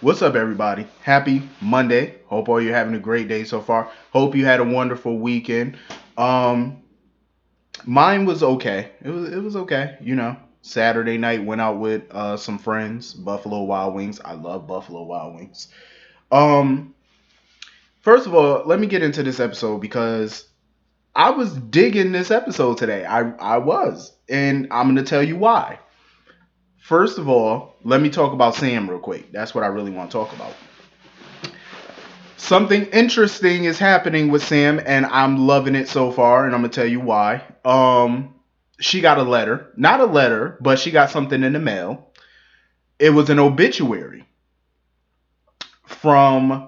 What's up, everybody? Happy Monday. Hope all you're having a great day so far. Hope you had a wonderful weekend. Um, Mine was okay. It was okay. Saturday night went out with some friends. Buffalo Wild Wings. I love Buffalo Wild Wings. Um, First of all, let me get into this episode because I was digging this episode today. I was, and I'm gonna tell you why. First of all, let me talk about Sam real quick. That's what I really want to talk about. Something interesting is happening with Sam, and I'm loving it so far, and I'm gonna tell you why. She got a letter, not a letter, but she got something in the mail. It was an obituary from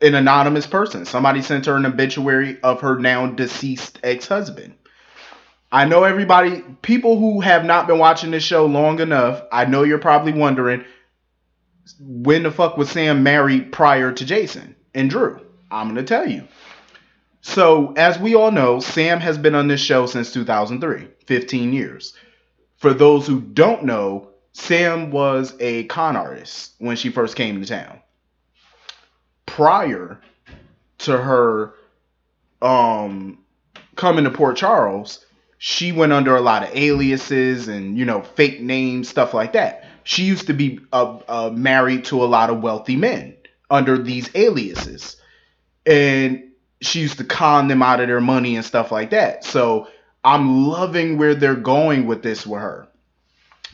an anonymous person. Somebody sent her an obituary of her now deceased ex-husband. I know everybody, people who have not been watching this show long enough, I know you're probably wondering when the fuck was Sam married prior to Jason and Drew. I'm gonna tell you. So, as we all know, Sam has been on this show since 2003, 15 years. For those who don't know, Sam was a con artist when she first came to town. Prior to her um, coming to Port Charles, she went under a lot of aliases and, fake names, stuff like that. She used to be married to a lot of wealthy men under these aliases. And she used to con them out of their money and stuff like that. So I'm loving where they're going with this with her.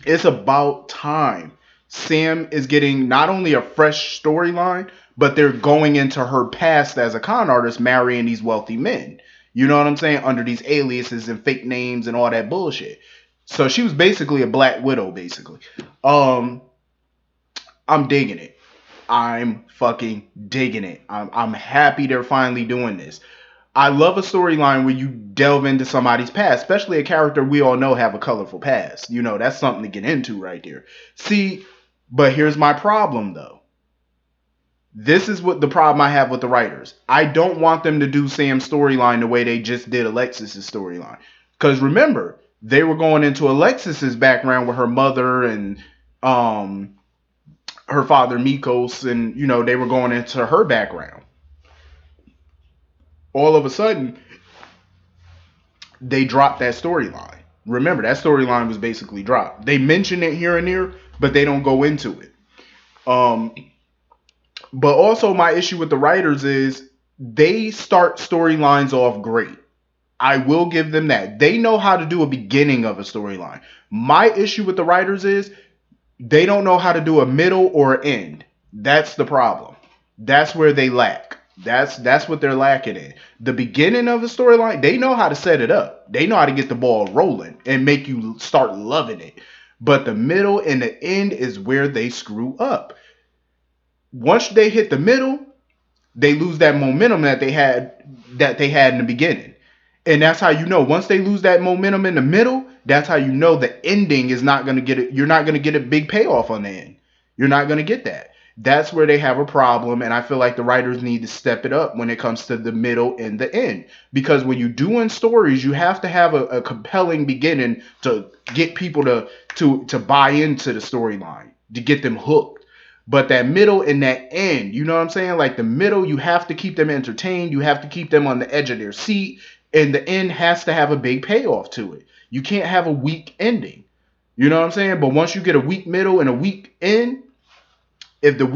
It's about time. Sam is getting not only a fresh storyline, but they're going into her past as a con artist, marrying these wealthy men. You know what I'm saying? Under these aliases and fake names and all that bullshit. So she was basically a Black Widow, basically. Um, I'm digging it. I'm fucking digging it. I'm happy they're finally doing this. I love a storyline where you delve into somebody's past, especially a character we all know have a colorful past. That's something to get into right there. See, but here's my problem though. This is what the problem I have with the writers. I don't want them to do Sam's storyline the way they just did Alexis's storyline. Because remember, they were going into Alexis's background with her mother and um her father Mikos, and they were going into her background. All of a sudden, they dropped that storyline. Remember, that storyline was basically dropped. They mention it here and there, but they don't go into it. Um, but also, my issue with the writers is they start storylines off great. I will give them that. They know how to do a beginning of a storyline. My issue with the writers is they don't know how to do a middle or an end. That's the problem. That's where they lack. That's what they're lacking in. The beginning of a storyline, they know how to set it up. They know how to get the ball rolling and make you start loving it. But the middle and the end is where they screw up. Once they hit the middle, they lose that momentum that they had in the beginning. And that's how you know. Once they lose that momentum in the middle, that's how you know the ending is not going to get it. You're not going to get a big payoff on the end. You're not going to get that. That's where they have a problem. And I feel like the writers need to step it up when it comes to the middle and the end. Because when you're doing stories, you have to have a compelling beginning to get people to buy into the storyline, to get them hooked. But that middle and that end, you know what I'm saying? Like the middle, you have to keep them entertained. You have to keep them on the edge of their seat. And the end has to have a big payoff to it. You can't have a weak ending. You know what I'm saying? But once you get a weak middle and a weak end, if the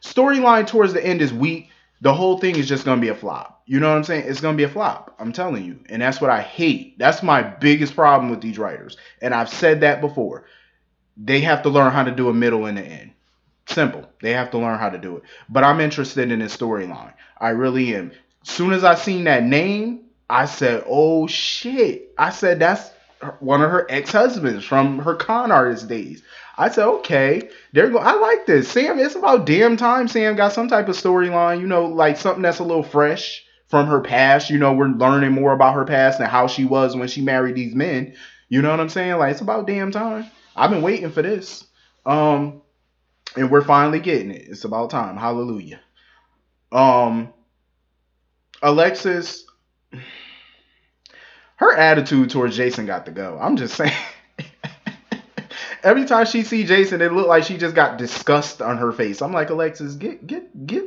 storyline towards the end is weak, the whole thing is just gonna be a flop. You know what I'm saying? It's gonna be a flop. I'm telling you. And that's what I hate. That's my biggest problem with these writers. And I've said that before. They have to learn how to do a middle and an end. Simple. They have to learn how to do it. But I'm interested in this storyline. I really am. Soon as I seen that name, I said, "Oh shit!" I said that's one of her ex-husbands from her con artist days. I said, "Okay, there go. I like this." Sam, it's about damn time Sam got some type of storyline. Like something that's a little fresh from her past. We're learning more about her past and how she was when she married these men. You know what I'm saying? Like it's about damn time. I've been waiting for this. Um, and we're finally getting it. It's about time. Hallelujah. Um, Alexis, her attitude towards Jason got to go. I'm just saying. Every time she see Jason, it looked like she just got disgust on her face. I'm like, Alexis, get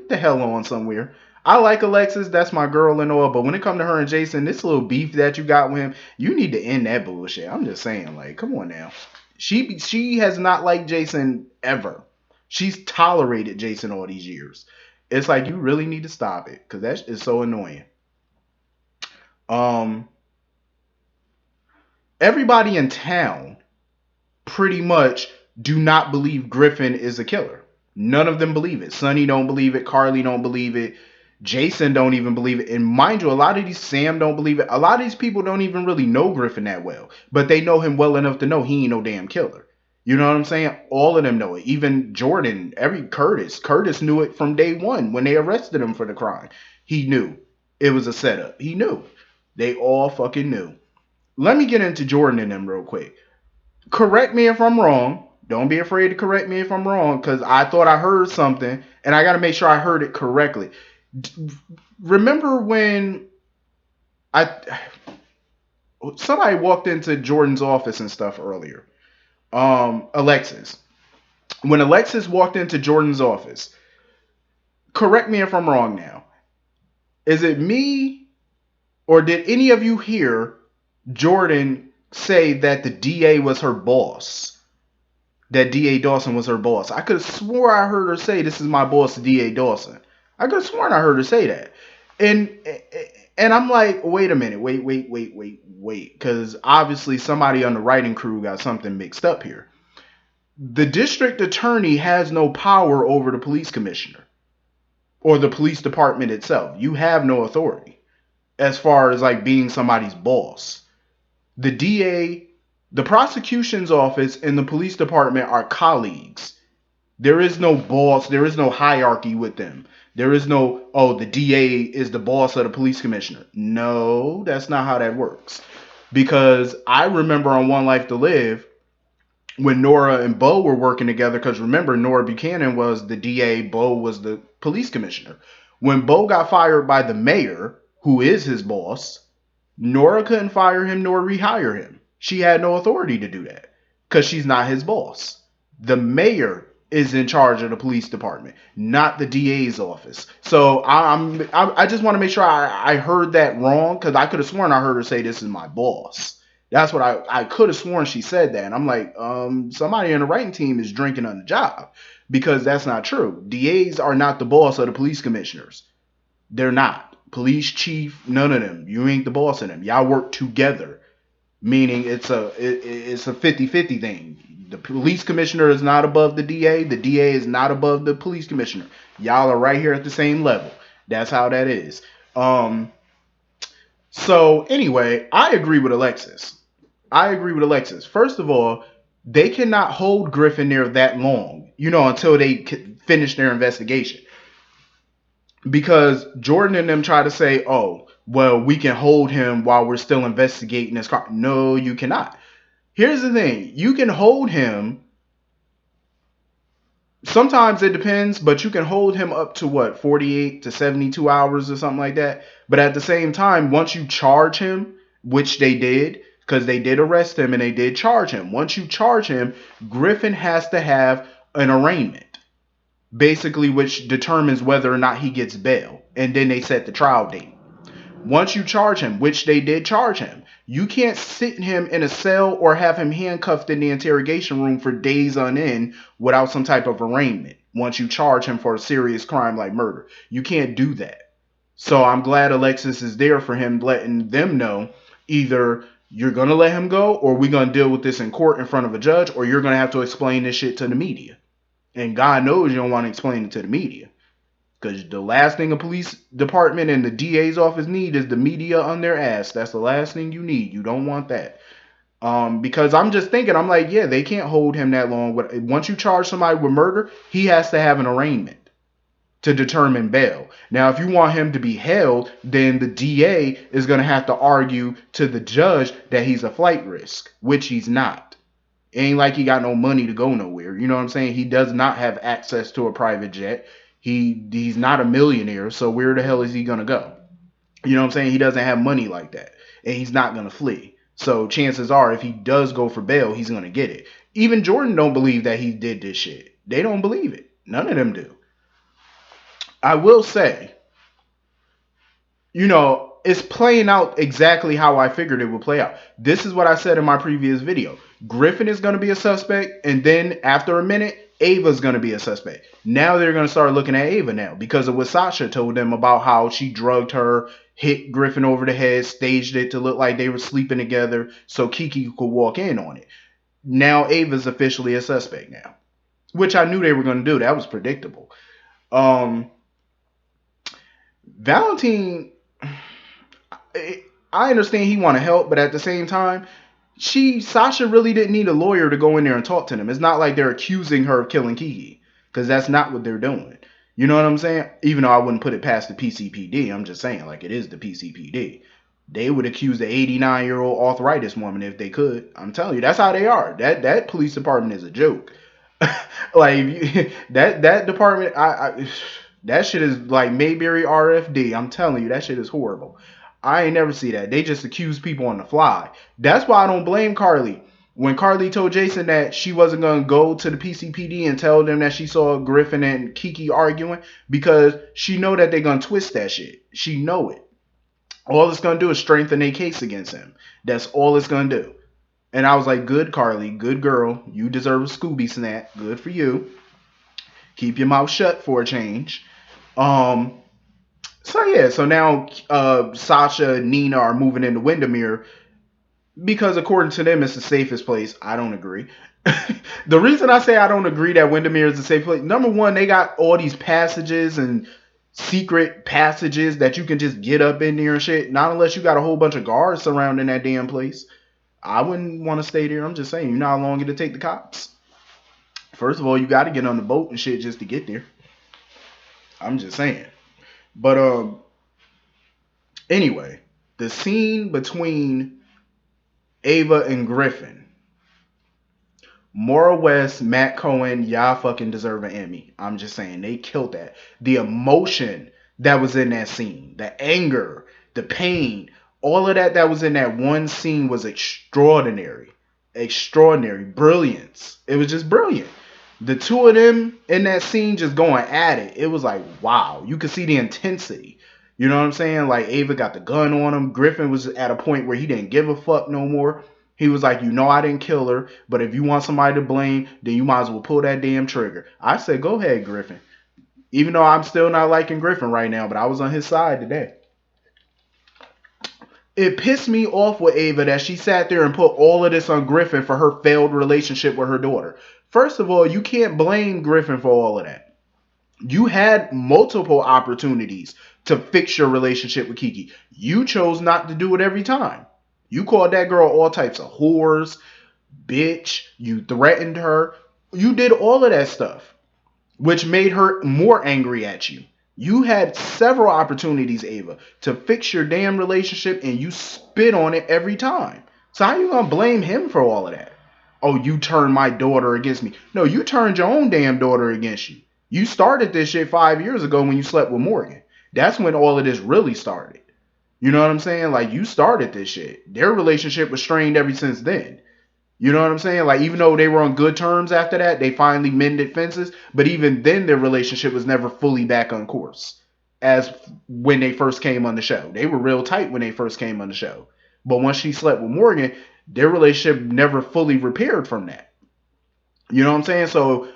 the hell on somewhere. I like Alexis, that's my girl and all, but when it come to her and Jason, this little beef that you got with him, you need to end that bullshit. I'm just saying, like, come on now. She has not liked Jason ever. She's tolerated Jason all these years. It's like you really need to stop it because that is so annoying. Um, Everybody in town pretty much do not believe Griffin is a killer. None of them believe it. Sonny don't believe it. Carly don't believe it. Jason don't even believe it. And mind you, a lot of these Sam don't believe it. A lot of these people don't even really know Griffin that well, but they know him well enough to know he ain't no damn killer. You know what I'm saying? All of them know it. Even Jordan, Curtis knew it from day one when they arrested him for the crime. He knew it was a setup. He knew. They all fucking knew. Let me get into Jordan and them real quick. Correct me if I'm wrong. Don't be afraid to correct me if I'm wrong, because I thought I heard something, and I got to make sure I heard it correctly. Remember when somebody walked into Jordan's office and stuff earlier? Alexis. When Alexis walked into Jordan's office, correct me if I'm wrong now. Is it me, or did any of you hear Jordan say that the DA was her boss? That DA Dawson was her boss. I could have swore I heard her say, "This is my boss, DA Dawson." I could have sworn I heard her say that. And I'm like, wait a minute, wait, because obviously somebody on the writing crew got something mixed up here. The district attorney has no power over the police commissioner or the police department itself. You have no authority as far as like being somebody's boss. The DA, the prosecution's office, and the police department are colleagues. There is no boss. There is no hierarchy with them. There is no, oh, the DA is the boss of the police commissioner. No, that's not how that works. Because I remember on One Life to Live, when Nora and Bo were working together, because remember, Nora Buchanan was the DA, Bo was the police commissioner. When Bo got fired by the mayor, who is his boss, Nora couldn't fire him nor rehire him. She had no authority to do that because she's not his boss. The mayor is in charge of the police department, not the DA's office. So I just want to make sure I heard that wrong, because I could have sworn I heard her say, "This is my boss." That's what I could have sworn she said that. And I'm like, somebody in the writing team is drinking on the job, because that's not true. DAs are not the boss of the police commissioners. They're not. Police chief, none of them. You ain't the boss of them. Y'all work together, meaning it's a 50-50 thing. The police commissioner is not above the DA. The DA is not above the police commissioner. Y'all are right here at the same level. That's how that is. So anyway, I agree with Alexis. First of all, they cannot hold Griffin there that long, until they finish their investigation. Because Jordan and them try to say, oh, well, we can hold him while we're still investigating this crime. No, you cannot. Here's the thing. You can hold him. Sometimes it depends, but you can hold him up to 48 to 72 hours or something like that. But at the same time, once you charge him, which they did, because they did arrest him and they did charge him. Once you charge him, Griffin has to have an arraignment, basically, which determines whether or not he gets bail. And then they set the trial date. Once you charge him, which they did charge him, you can't sit him in a cell or have him handcuffed in the interrogation room for days on end without some type of arraignment. Once you charge him for a serious crime like murder, you can't do that. So I'm glad Alexis is there for him, letting them know either you're going to let him go, or we're going to deal with this in court in front of a judge, or you're going to have to explain this shit to the media. And God knows you don't want to explain it to the media. Because the last thing a police department and the DA's office need is the media on their ass. That's the last thing you need. You don't want that. Because I'm just thinking, I'm like, yeah, they can't hold him that long. Once you charge somebody with murder, he has to have an arraignment to determine bail. Now, if you want him to be held, then the DA is going to have to argue to the judge that he's a flight risk, which he's not. It ain't like he got no money to go nowhere. You know what I'm saying? He does not have access to a private jet. He's not a millionaire, so where the hell is he going to go? You know what I'm saying? He doesn't have money like that, and he's not going to flee. So chances are, if he does go for bail, he's gonna get it. Even Jordan don't believe that he did this shit. They don't believe it. None of them do. I will say, it's playing out exactly how I figured it would play out. This is what I said in my previous video. Griffin is going to be a suspect, and then after a minute, Ava's going to be a suspect. Now they're going to start looking at Ava now because of what Sasha told them about how she drugged her, hit Griffin over the head, staged it to look like they were sleeping together so Kiki could walk in on it. Now Ava's officially a suspect now, which I knew they were going to do. That was predictable. Valentine, I understand he want to help, but at the same time, Sasha really didn't need a lawyer to go in there and talk to them. It's not like they're accusing her of killing Kiki, because that's not what they're doing. You know what I'm saying? Even though I wouldn't put it past the PCPD, I'm just saying, like, it is the PCPD. They would accuse the 89-year-old arthritis woman if they could. I'm telling you, that's how they are. That police department is a joke. Like, that department, that shit is like Mayberry RFD. I'm telling you, that shit is horrible. I ain't never see that. They just accuse people on the fly. That's why I don't blame Carly. When Carly told Jason that she wasn't going to go to the PCPD and tell them that she saw Griffin and Kiki arguing, because she know that they're going to twist that shit. She know it. All it's going to do is strengthen their case against him. That's all it's going to do. And I was like, good, Carly. Good girl. You deserve a Scooby snack. Good for you. Keep your mouth shut for a change. So now Sasha and Nina are moving into Windermere because according to them it's the safest place. I don't agree. The reason I say I don't agree that Windermere is the safe place, number one, they got all these passages and secret passages that you can just get up in there and shit. Not unless you got a whole bunch of guards surrounding that damn place. I wouldn't want to stay there. I'm just saying, you know how long it'll take the cops. First of all, you got to get on the boat and shit just to get there. I'm just saying. But anyway, the scene between Ava and Griffin, Maura West, Matt Cohen, y'all fucking deserve an Emmy. I'm just saying, they killed that. The emotion that was in that scene, the anger, the pain, all of that was in that one scene was extraordinary. Extraordinary. Brilliance. It was just brilliant. The two of them in that scene just going at it. It was like, wow. You could see the intensity. You know what I'm saying? Like, Ava got the gun on him. Griffin was at a point where he didn't give a fuck no more. He was like, I didn't kill her, but if you want somebody to blame, then you might as well pull that damn trigger. I said, go ahead, Griffin. Even though I'm still not liking Griffin right now, but I was on his side today. It pissed me off with Ava that she sat there and put all of this on Griffin for her failed relationship with her daughter. First of all, you can't blame Griffin for all of that. You had multiple opportunities to fix your relationship with Kiki. You chose not to do it every time. You called that girl all types of whores, bitch. You threatened her. You did all of that stuff, which made her more angry at you. You had several opportunities, Ava, to fix your damn relationship, and you spit on it every time. So how you gonna blame him for all of that? Oh, you turned my daughter against me. No, you turned your own damn daughter against you. You started this shit 5 years ago when you slept with Morgan. That's when all of this really started. You know what I'm saying? Like, you started this shit. Their relationship was strained ever since then. You know what I'm saying? Like, even though they were on good terms after that, they finally mended fences. But even then, their relationship was never fully back on course as when they first came on the show. They were real tight when they first came on the show. But once she slept with Morgan, their relationship never fully repaired from that. You know what I'm saying? So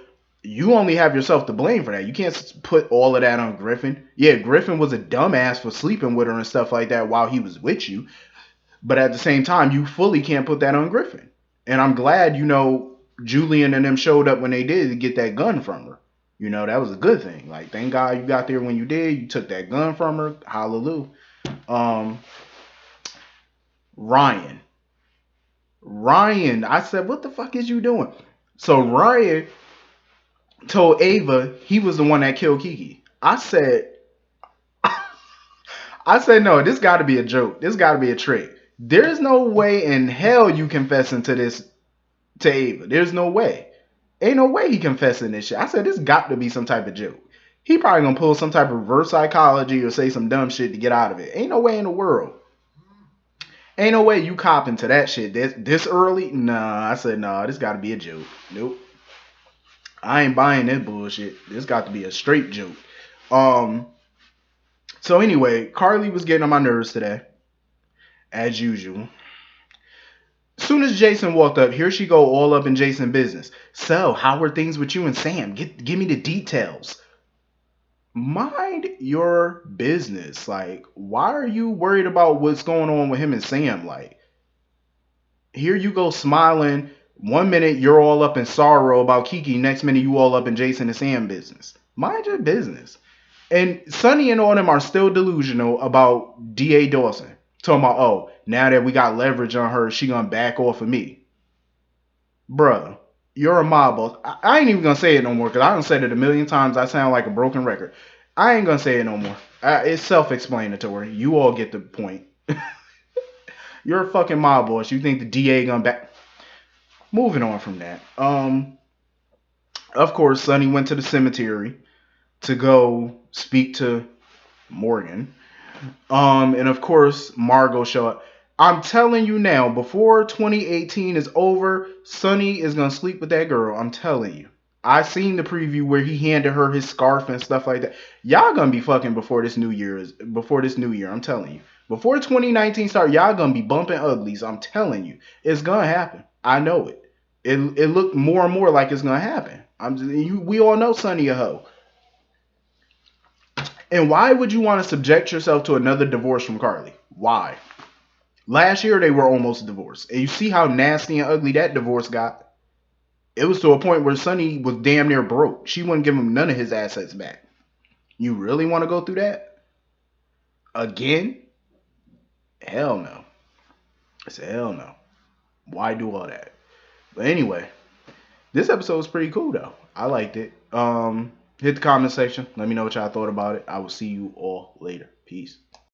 you only have yourself to blame for that. You can't put all of that on Griffin. Yeah, Griffin was a dumbass for sleeping with her and stuff like that while he was with you. But at the same time, you fully can't put that on Griffin. And I'm glad, Julian and them showed up when they did to get that gun from her. That was a good thing. Like, thank God you got there when you did. You took that gun from her. Hallelujah. Ryan, I said, what the fuck is you doing? So Ryan told Ava he was the one that killed Kiki. I said, no, this got to be a joke. This got to be a trick. There's no way in hell you confessing to this to Ava. There's no way. Ain't no way he confessing this shit. I said, this got to be some type of joke. He probably gonna pull some type of reverse psychology or say some dumb shit to get out of it. Ain't no way in the world. Ain't no way you copping to that shit this early. Nah, I said nah. This got to be a joke. Nope, I ain't buying that bullshit. This got to be a straight joke. Um. So anyway, Carly was getting on my nerves today, as usual. Soon as Jason walked up, here she go all up in Jason's business. So, how were things with you and Sam? Give me the details. Mind your business. Like, why are you worried about what's going on with him and Sam? Like, here you go smiling. 1 minute you're all up in sorrow about Kiki. Next minute you all up in Jason and Sam business. Mind your business. And Sonny and all them are still delusional about D.A. Dawson. Talking about, oh, now that we got leverage on her, she gonna back off of me. Bruh, you're a mob boss. I ain't even gonna say it no more because I done said it a million times. I sound like a broken record. I ain't gonna say it no more. It's self-explanatory. You all get the point. You're a fucking mob boss. You think the DA gonna back? Moving on from that. Of course, Sonny went to the cemetery to go speak to Morgan. And of course, Margot showed up. I'm telling you now, before 2018 is over, Sonny is gonna sleep with that girl. I'm telling you. I seen the preview where he handed her his scarf and stuff like that. Y'all gonna be fucking before this new year is before this new year. I'm telling you. Before 2019 start, y'all gonna be bumping uglies. I'm telling you, it's gonna happen. I know it. It looked more and more like it's gonna happen. We all know Sonny a hoe. And why would you want to subject yourself to another divorce from Carly? Why? Last year they were almost divorced. And you see how nasty and ugly that divorce got. It was to a point where Sonny was damn near broke. She wouldn't give him none of his assets back. You really want to go through that? Again? Hell no. I said, hell no. Why do all that? But anyway, this episode was pretty cool though. I liked it. Hit the comment section. Let me know what y'all thought about it. I will see you all later. Peace.